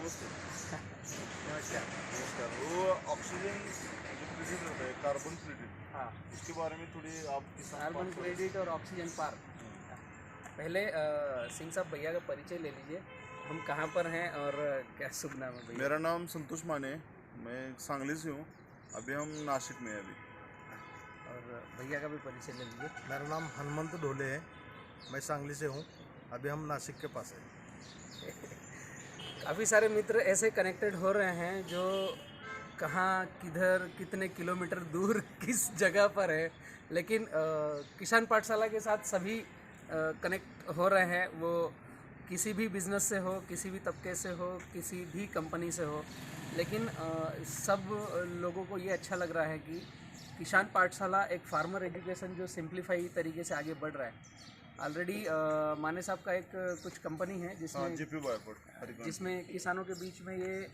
नमस्ते। नमस्कार। नमस्कार। वो ऑक्सीजन जो क्रेडिट होता है, कार्बन क्रेडिट, हाँ, उसके बारे में थोड़ी आप किसान कार्बन क्रेडिट और ऑक्सीजन पार्क। पहले सिंह साहब भैया का परिचय ले लीजिए, हम कहाँ पर हैं और क्या शुभ नाम है भैया? मेरा नाम संतोष माने है, मैं सांगली से हूँ। अभी हम नासिक में हैं अभी। और भैया का भी परिचय ले लीजिए। मेरा नाम हनुमंत ढोले है, मैं सांगली से हूँ। अभी हम नासिक के पास हैं। काफ़ी सारे मित्र ऐसे कनेक्टेड हो रहे हैं जो कहाँ किधर कितने किलोमीटर दूर किस जगह पर है, लेकिन किसान पाठशाला के साथ सभी कनेक्ट हो रहे हैं। वो किसी भी बिज़नेस से हो, किसी भी तबके से हो, किसी भी कंपनी से हो, लेकिन सब लोगों को ये अच्छा लग रहा है कि किसान पाठशाला एक फार्मर एजुकेशन जो सिंप्लीफाई तरीके से आगे बढ़ रहा है। ऑलरेडी माने साहब का एक कुछ कंपनी है हाँ, जीपी बायोपोर्ट जिसमें किसानों के बीच में ये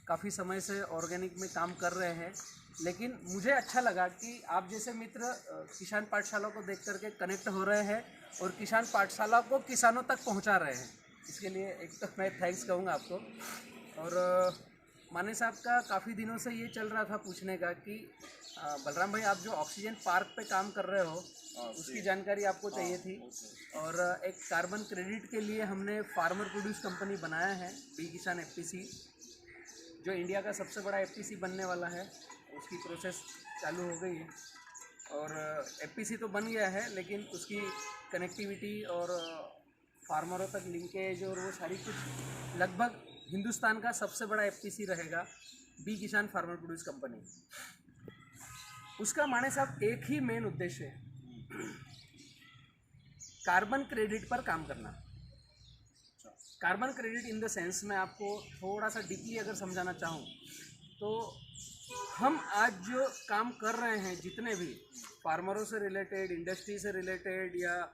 काफ़ी समय से ऑर्गेनिक में काम कर रहे हैं। लेकिन मुझे अच्छा लगा कि आप जैसे मित्र किसान पाठशाला को देख करके कनेक्ट हो रहे हैं और किसान पाठशाला को किसानों तक पहुंचा रहे हैं। इसके लिए एक तो मैं थैंक्स कहूँगा आपको। और माने साहब का काफ़ी दिनों से ये चल रहा था पूछने का कि बलराम भाई, आप जो ऑक्सीजन पार्क पे काम कर रहे हो उसकी जानकारी आपको चाहिए थी। और एक कार्बन क्रेडिट के लिए हमने फार्मर प्रोड्यूस कंपनी बनाया है, बी किसान एफपीसी, जो इंडिया का सबसे बड़ा एफपीसी बनने वाला है। उसकी प्रोसेस चालू हो गई है और एफपीसी तो बन गया है, लेकिन उसकी कनेक्टिविटी और फार्मरों तक लिंकेज और वो सारी कुछ लगभग हिंदुस्तान का सबसे बड़ा एफपीसी रहेगा बी किसान फार्मर प्रोड्यूस कंपनी। उसका माने साहब एक ही मेन उद्देश्य है, कार्बन क्रेडिट पर काम करना। Carbon credit in the sense मैं आपको थोड़ा सा डीपली अगर समझाना चाहूँ तो हम आज जो काम कर रहे हैं, जितने भी फार्मरों से रिलेटेड, इंडस्ट्री से रिलेटेड या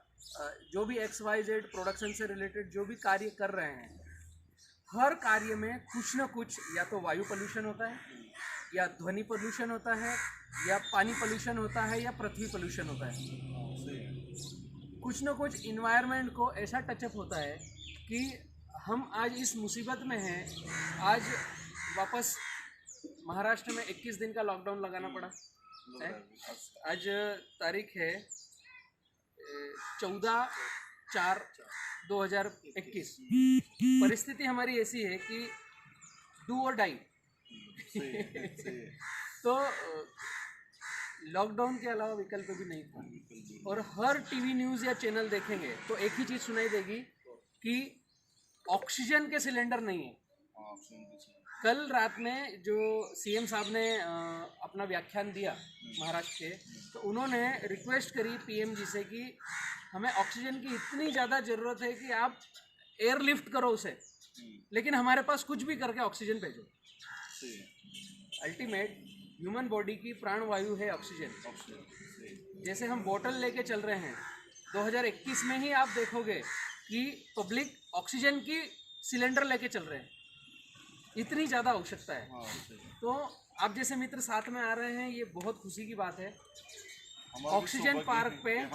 जो भी XYZ प्रोडक्शन से रिलेटेड जो भी कार्य कर रहे हैं, हर कार्य में कुछ ना कुछ या तो वायु पोल्यूशन होता है, या ध्वनि पोल्यूशन होता है, या पानी पोल्यूशन होता है, या पृथ्वी पोल्यूशन होता है। कुछ ना कुछ इन्वायरमेंट को ऐसा टचअप होता है कि हम आज इस मुसीबत में हैं। आज वापस महाराष्ट्र में 21 दिन का लॉकडाउन लगाना पड़ा है। आज तारीख है 14/4/2021। परिस्थिति हमारी ऐसी है कि डू और डाई। तो लॉकडाउन के अलावा विकल्प भी नहीं था। और हर टीवी न्यूज़ या चैनल देखेंगे तो एक ही चीज़ सुनाई देगी कि ऑक्सीजन के सिलेंडर नहीं है। कल रात में जो सीएम साहब ने अपना व्याख्यान दिया महाराष्ट्र के, तो उन्होंने रिक्वेस्ट करी पीएम जी से कि हमें ऑक्सीजन की इतनी ज़्यादा ज़रूरत है कि आप एयरलिफ्ट करो उसे, लेकिन हमारे पास कुछ भी करके ऑक्सीजन भेजो। अल्टीमेट ह्यूमन बॉडी की प्राणवायु है ऑक्सीजन। जैसे हम बोतल लेके चल रहे हैं, 2021 में ही आप देखोगे कि पब्लिक ऑक्सीजन की सिलेंडर लेके चल रहे हैं, इतनी ज़्यादा आवश्यकता है। तो आप जैसे मित्र साथ में आ रहे हैं, ये बहुत खुशी की बात है। ऑक्सीजन पार्क पे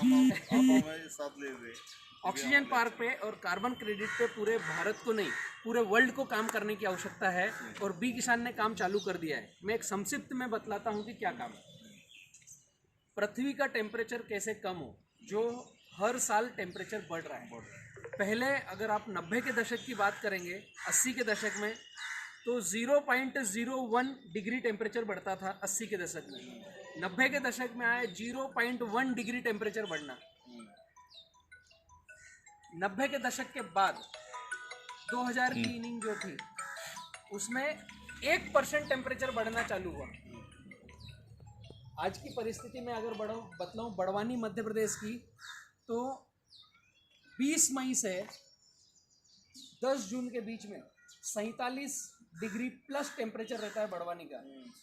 ऑक्सीजन पार्क पे और कार्बन क्रेडिट पे पूरे भारत को नहीं, पूरे वर्ल्ड को काम करने की आवश्यकता है और बी किसान ने काम चालू कर दिया है। मैं एक संक्षिप्त में बतलाता हूँ कि क्या काम है। पृथ्वी का टेम्परेचर कैसे कम हो, जो हर साल टेम्परेचर बढ़ रहा है। पहले अगर आप 90 के दशक की बात करेंगे, 80 के दशक में, तो 0.01 डिग्री टेम्परेचर बढ़ता था 80 के दशक में। 90 के दशक में आए 0.1 डिग्री टेम्परेचर बढ़ना। 90 के दशक के बाद 2000 की इनिंग जो थी उसमें 1% टेम्परेचर बढ़ना चालू हुआ। आज की परिस्थिति में अगर बतलाऊं बड़वानी मध्य प्रदेश की, तो 20 मई से 10 जून के बीच में 47 डिग्री प्लस टेम्परेचर रहता है बड़वानी का।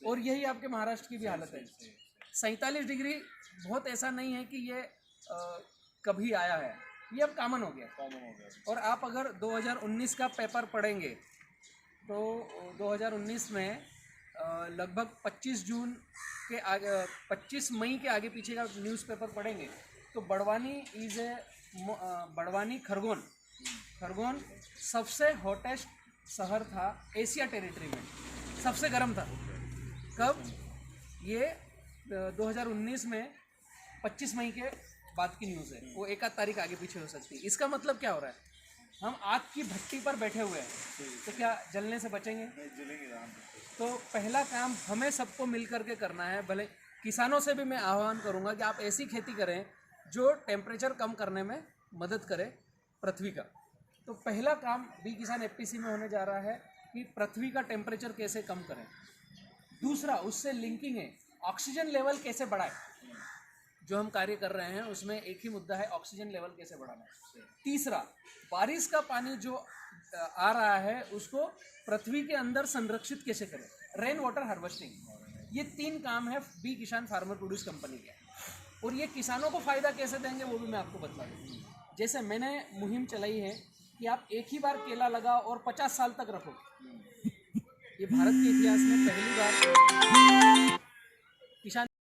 और यही आपके महाराष्ट्र की भी हालत है। 47 डिग्री बहुत ऐसा नहीं है कि ये कभी आया है, ये अब कॉमन हो गया। और आप अगर 2019 का पेपर पढ़ेंगे तो 2019 में लगभग 25 जून के आगे, 25 मई के आगे पीछे का न्यूज़पेपर पढ़ेंगे तो बड़वानी खरगोन सबसे हॉटेस्ट शहर था एशिया टेरिटरी में, सबसे गर्म था। कब? ये 2019 में 25 मई के बाद की न्यूज़ है, वो एक आध तारीख आगे पीछे हो सकती है। इसका मतलब क्या हो रहा है? हम आग की भट्टी पर बैठे हुए हैं, तो क्या जलने से बचेंगे? तो पहला काम हमें सबको मिल करके करना है। भले किसानों से भी मैं आह्वान करूंगा कि आप ऐसी खेती करें जो टेम्परेचर कम करने में मदद करे पृथ्वी का। तो पहला काम बी किसान एफपीसी में होने जा रहा है कि पृथ्वी का टेम्परेचर कैसे कम करें। दूसरा, उससे लिंकिंग है ऑक्सीजन लेवल कैसे बढ़ाए। जो हम कार्य कर रहे हैं उसमें एक ही मुद्दा है, ऑक्सीजन लेवल कैसे बढ़ाना है। तीसरा, बारिश का पानी जो आ रहा है उसको पृथ्वी के अंदर संरक्षित कैसे करें, रेन वाटर हार्वेस्टिंग। ये 3 काम है बी किसान फार्मर प्रोड्यूस कंपनी के, और ये किसानों को फ़ायदा कैसे देंगे वो भी मैं आपको बता दूँ। जैसे मैंने मुहिम चलाई है कि आप एक ही बार केला लगाओ और 50 साल तक रखो। ये भारत के इतिहास में पहली बार किसान